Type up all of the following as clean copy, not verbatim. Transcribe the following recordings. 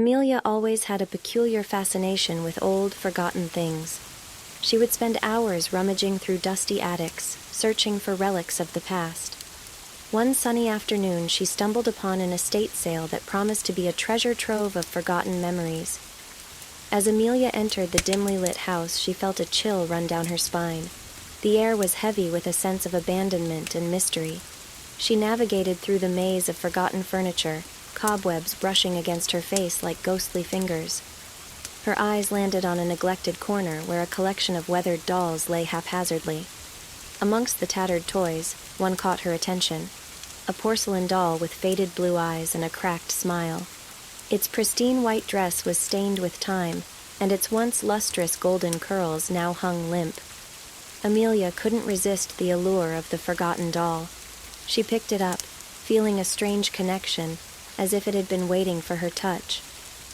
Amelia always had a peculiar fascination with old, forgotten things. She would spend hours rummaging through dusty attics, searching for relics of the past. One sunny afternoon, she stumbled upon an estate sale that promised to be a treasure trove of forgotten memories. As Amelia entered the dimly lit house, she felt a chill run down her spine. The air was heavy with a sense of abandonment and mystery. She navigated through the maze of forgotten furniture, cobwebs brushing against her face like ghostly fingers. Her eyes landed on a neglected corner where a collection of weathered dolls lay haphazardly. Amongst the tattered toys, one caught her attention. A porcelain doll with faded blue eyes and a cracked smile. Its pristine white dress was stained with time, and its once lustrous golden curls now hung limp. Amelia couldn't resist the allure of the forgotten doll. She picked it up, feeling a strange connection, as if it had been waiting for her touch.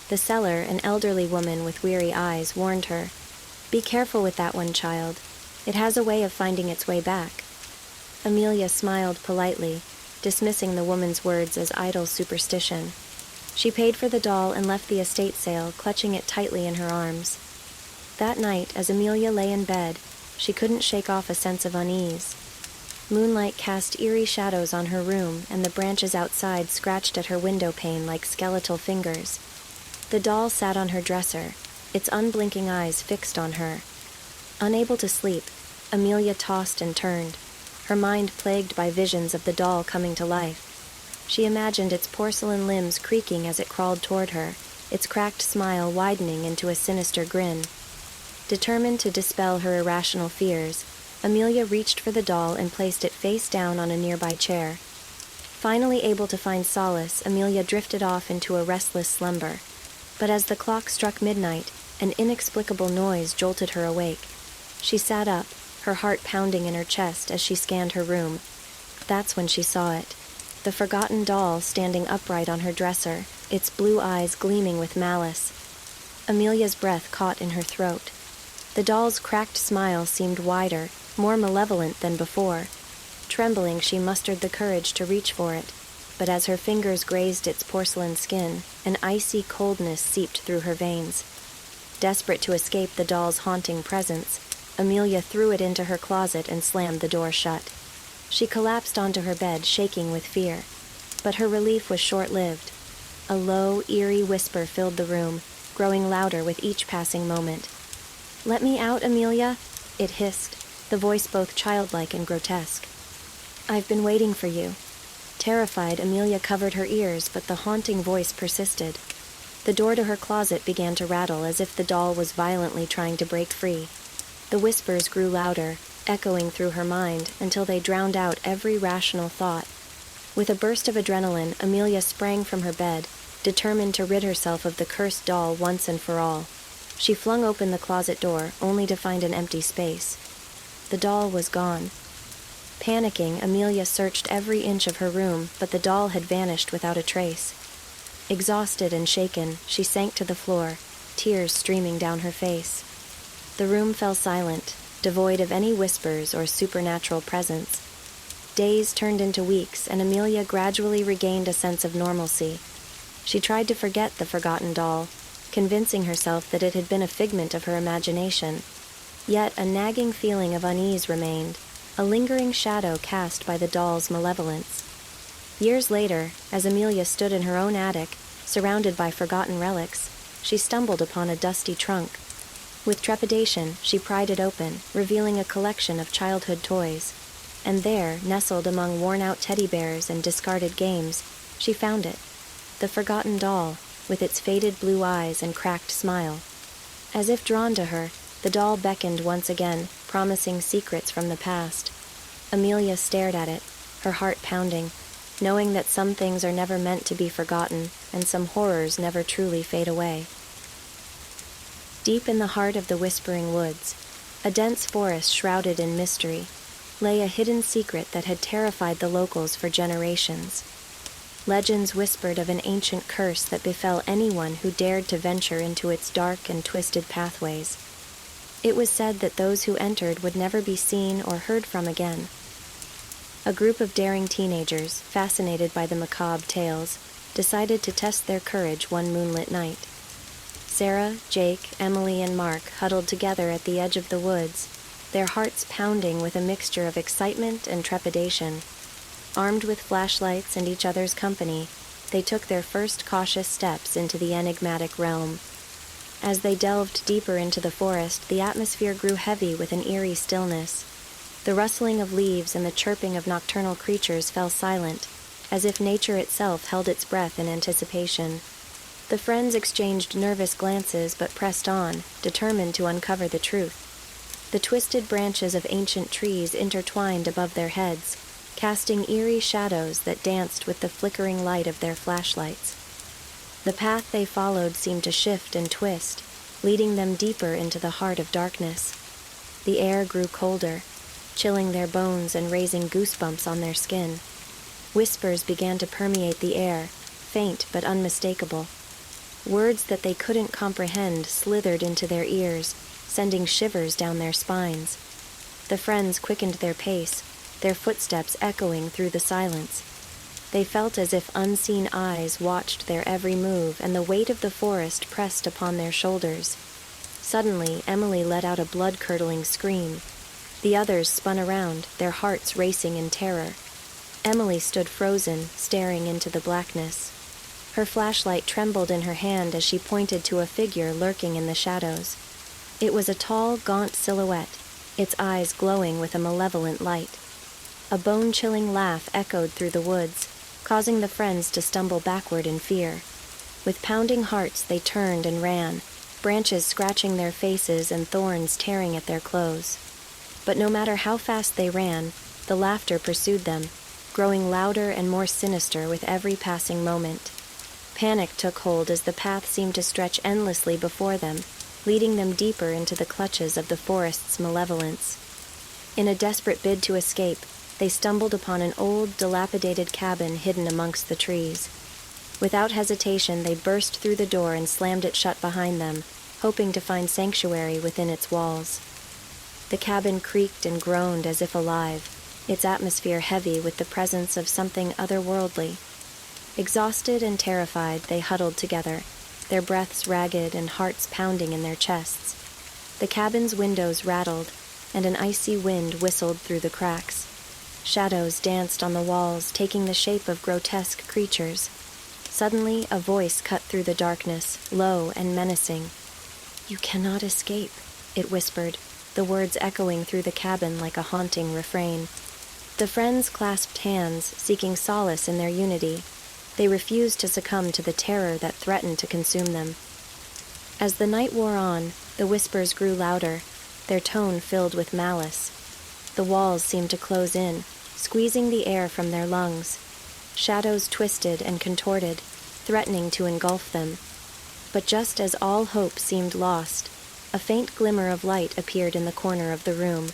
The seller, an elderly woman with weary eyes, warned her, "Be careful with that one, child. It has a way of finding its way back." Amelia smiled politely, dismissing the woman's words as idle superstition. She paid for the doll and left the estate sale, clutching it tightly in her arms. That night, as Amelia lay in bed, she couldn't shake off a sense of unease. Moonlight cast eerie shadows on her room, and the branches outside scratched at her window pane like skeletal fingers. The doll sat on her dresser, its unblinking eyes fixed on her. Unable to sleep, Amelia tossed and turned, her mind plagued by visions of the doll coming to life. She imagined its porcelain limbs creaking as it crawled toward her, its cracked smile widening into a sinister grin. Determined to dispel her irrational fears, Amelia reached for the doll and placed it face down on a nearby chair. Finally able to find solace, Amelia drifted off into a restless slumber. But as the clock struck midnight, an inexplicable noise jolted her awake. She sat up, her heart pounding in her chest as she scanned her room. That's when she saw it. The forgotten doll standing upright on her dresser, its blue eyes gleaming with malice. Amelia's breath caught in her throat. The doll's cracked smile seemed wider, more malevolent than before. Trembling, she mustered the courage to reach for it, but as her fingers grazed its porcelain skin, an icy coldness seeped through her veins. Desperate to escape the doll's haunting presence, Amelia threw it into her closet and slammed the door shut. She collapsed onto her bed, shaking with fear. But her relief was short-lived. A low, eerie whisper filled the room, growing louder with each passing moment. "Let me out, Amelia," it hissed, the voice both childlike and grotesque. "I've been waiting for you." Terrified, Amelia covered her ears, but the haunting voice persisted. The door to her closet began to rattle as if the doll was violently trying to break free. The whispers grew louder, echoing through her mind until they drowned out every rational thought. With a burst of adrenaline, Amelia sprang from her bed, determined to rid herself of the cursed doll once and for all. She flung open the closet door, only to find an empty space. The doll was gone. Panicking, Amelia searched every inch of her room, but the doll had vanished without a trace. Exhausted and shaken, she sank to the floor, tears streaming down her face. The room fell silent, devoid of any whispers or supernatural presence. Days turned into weeks, and Amelia gradually regained a sense of normalcy. She tried to forget the forgotten doll, convincing herself that it had been a figment of her imagination. Yet a nagging feeling of unease remained, a lingering shadow cast by the doll's malevolence. Years later, as Amelia stood in her own attic, surrounded by forgotten relics, she stumbled upon a dusty trunk. With trepidation, she pried it open, revealing a collection of childhood toys. And there, nestled among worn-out teddy bears and discarded games, she found it, the forgotten doll, with its faded blue eyes and cracked smile. As if drawn to her, the doll beckoned once again, promising secrets from the past. Amelia stared at it, her heart pounding, knowing that some things are never meant to be forgotten, and some horrors never truly fade away. Deep in the heart of the Whispering Woods, a dense forest shrouded in mystery, lay a hidden secret that had terrified the locals for generations. Legends whispered of an ancient curse that befell anyone who dared to venture into its dark and twisted pathways. It was said that those who entered would never be seen or heard from again. A group of daring teenagers, fascinated by the macabre tales, decided to test their courage one moonlit night. Sarah, Jake, Emily, and Mark huddled together at the edge of the woods, their hearts pounding with a mixture of excitement and trepidation. Armed with flashlights and each other's company, they took their first cautious steps into the enigmatic realm. As they delved deeper into the forest, the atmosphere grew heavy with an eerie stillness. The rustling of leaves and the chirping of nocturnal creatures fell silent, as if nature itself held its breath in anticipation. The friends exchanged nervous glances but pressed on, determined to uncover the truth. The twisted branches of ancient trees intertwined above their heads, casting eerie shadows that danced with the flickering light of their flashlights. The path they followed seemed to shift and twist, leading them deeper into the heart of darkness. The air grew colder, chilling their bones and raising goosebumps on their skin. Whispers began to permeate the air, faint but unmistakable. Words that they couldn't comprehend slithered into their ears, sending shivers down their spines. The friends quickened their pace, their footsteps echoing through the silence. They felt as if unseen eyes watched their every move, and the weight of the forest pressed upon their shoulders. Suddenly, Emily let out a blood-curdling scream. The others spun around, their hearts racing in terror. Emily stood frozen, staring into the blackness. Her flashlight trembled in her hand as she pointed to a figure lurking in the shadows. It was a tall, gaunt silhouette, its eyes glowing with a malevolent light. A bone-chilling laugh echoed through the woods, causing the friends to stumble backward in fear. With pounding hearts, they turned and ran, branches scratching their faces and thorns tearing at their clothes. But no matter how fast they ran, the laughter pursued them, growing louder and more sinister with every passing moment. Panic took hold as the path seemed to stretch endlessly before them, leading them deeper into the clutches of the forest's malevolence. In a desperate bid to escape, they stumbled upon an old, dilapidated cabin hidden amongst the trees. Without hesitation, they burst through the door and slammed it shut behind them, hoping to find sanctuary within its walls. The cabin creaked and groaned as if alive, its atmosphere heavy with the presence of something otherworldly. Exhausted and terrified, they huddled together, their breaths ragged and hearts pounding in their chests. The cabin's windows rattled, and an icy wind whistled through the cracks. Shadows danced on the walls, taking the shape of grotesque creatures. Suddenly, a voice cut through the darkness, low and menacing. "You cannot escape," it whispered, the words echoing through the cabin like a haunting refrain. The friends clasped hands, seeking solace in their unity. They refused to succumb to the terror that threatened to consume them. As the night wore on, the whispers grew louder, their tone filled with malice. The walls seemed to close in, squeezing the air from their lungs. Shadows twisted and contorted, threatening to engulf them. But just as all hope seemed lost, a faint glimmer of light appeared in the corner of the room.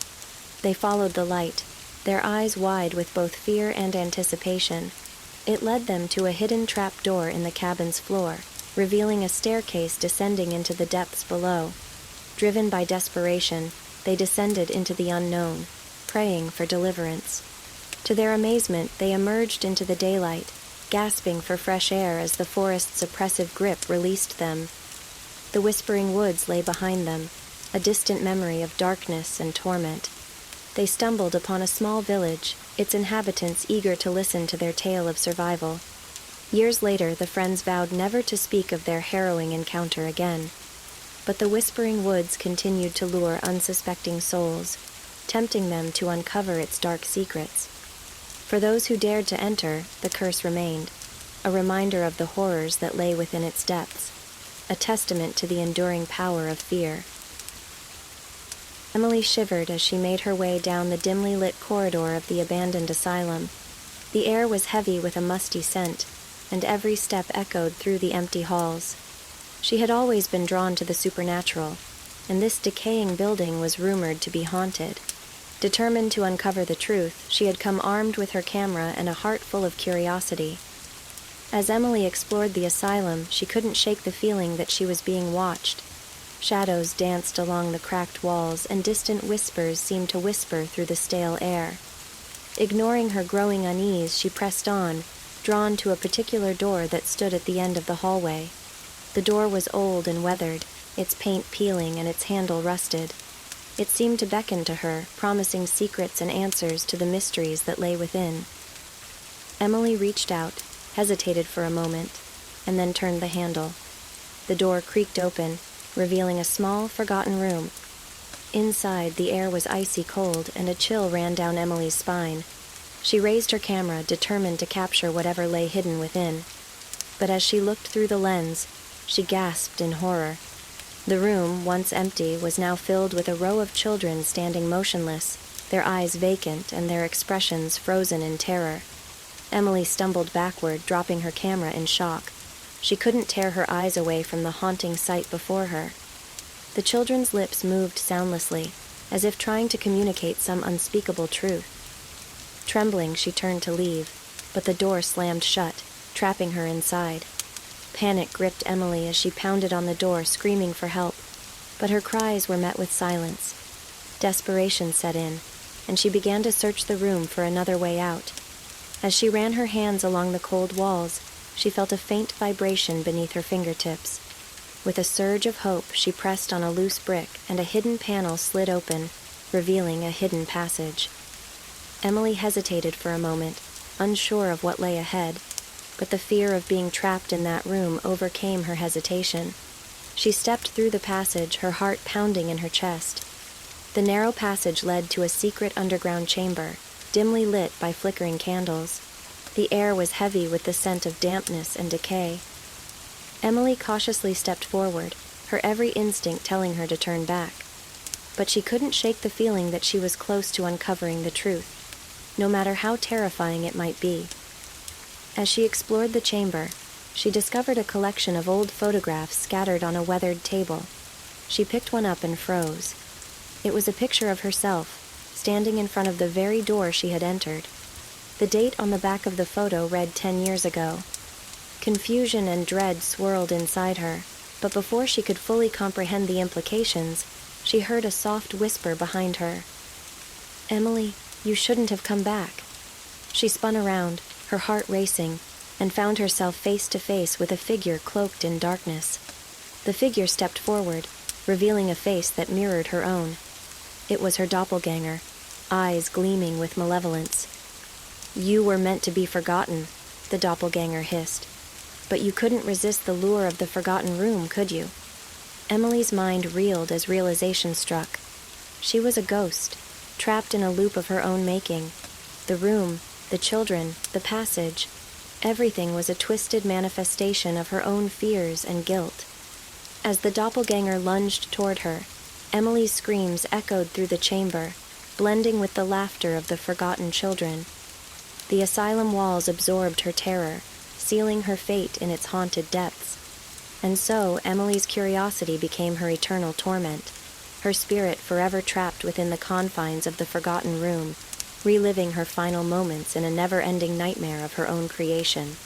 They followed the light, their eyes wide with both fear and anticipation. It led them to a hidden trap door in the cabin's floor, revealing a staircase descending into the depths below. Driven by desperation, they descended into the unknown, praying for deliverance. To their amazement, they emerged into the daylight, gasping for fresh air as the forest's oppressive grip released them. The whispering woods lay behind them, a distant memory of darkness and torment. They stumbled upon a small village, its inhabitants eager to listen to their tale of survival. Years later, the friends vowed never to speak of their harrowing encounter again. But the whispering woods continued to lure unsuspecting souls, tempting them to uncover its dark secrets. For those who dared to enter, the curse remained, a reminder of the horrors that lay within its depths, a testament to the enduring power of fear. Emily shivered as she made her way down the dimly lit corridor of the abandoned asylum. The air was heavy with a musty scent, and every step echoed through the empty halls. She had always been drawn to the supernatural, and this decaying building was rumored to be haunted. Determined to uncover the truth, she had come armed with her camera and a heart full of curiosity. As Emily explored the asylum, she couldn't shake the feeling that she was being watched. Shadows danced along the cracked walls, and distant whispers seemed to whisper through the stale air. Ignoring her growing unease, she pressed on, drawn to a particular door that stood at the end of the hallway. The door was old and weathered, its paint peeling and its handle rusted. It seemed to beckon to her, promising secrets and answers to the mysteries that lay within. Emily reached out, hesitated for a moment, and then turned the handle. The door creaked open, revealing a small, forgotten room. Inside, the air was icy cold, and a chill ran down Emily's spine. She raised her camera, determined to capture whatever lay hidden within. But as she looked through the lens, she gasped in horror. The room, once empty, was now filled with a row of children standing motionless, their eyes vacant and their expressions frozen in terror. Emily stumbled backward, dropping her camera in shock. She couldn't tear her eyes away from the haunting sight before her. The children's lips moved soundlessly, as if trying to communicate some unspeakable truth. Trembling, she turned to leave, but the door slammed shut, trapping her inside. Panic gripped Emily as she pounded on the door, screaming for help, but her cries were met with silence. Desperation set in, and she began to search the room for another way out. As she ran her hands along the cold walls, she felt a faint vibration beneath her fingertips. With a surge of hope, she pressed on a loose brick, and a hidden panel slid open, revealing a hidden passage. Emily hesitated for a moment, unsure of what lay ahead, but the fear of being trapped in that room overcame her hesitation. She stepped through the passage, her heart pounding in her chest. The narrow passage led to a secret underground chamber, dimly lit by flickering candles. The air was heavy with the scent of dampness and decay. Emily cautiously stepped forward, her every instinct telling her to turn back. But she couldn't shake the feeling that she was close to uncovering the truth, no matter how terrifying it might be. As she explored the chamber, she discovered a collection of old photographs scattered on a weathered table. She picked one up and froze. It was a picture of herself, standing in front of the very door she had entered. The date on the back of the photo read 10 years ago. Confusion and dread swirled inside her, but before she could fully comprehend the implications, she heard a soft whisper behind her. "Emily, you shouldn't have come back." She spun around, her heart racing, and found herself face to face with a figure cloaked in darkness. The figure stepped forward, revealing a face that mirrored her own. It was her doppelganger, eyes gleaming with malevolence. "You were meant to be forgotten," the doppelganger hissed. "But you couldn't resist the lure of the forgotten room, could you?" Emily's mind reeled as realization struck. She was a ghost, trapped in a loop of her own making. The room, the children, the passage, everything was a twisted manifestation of her own fears and guilt. As the doppelganger lunged toward her, Emily's screams echoed through the chamber, blending with the laughter of the forgotten children. The asylum walls absorbed her terror, sealing her fate in its haunted depths. And so Emily's curiosity became her eternal torment, her spirit forever trapped within the confines of the forgotten room, reliving her final moments in a never-ending nightmare of her own creation.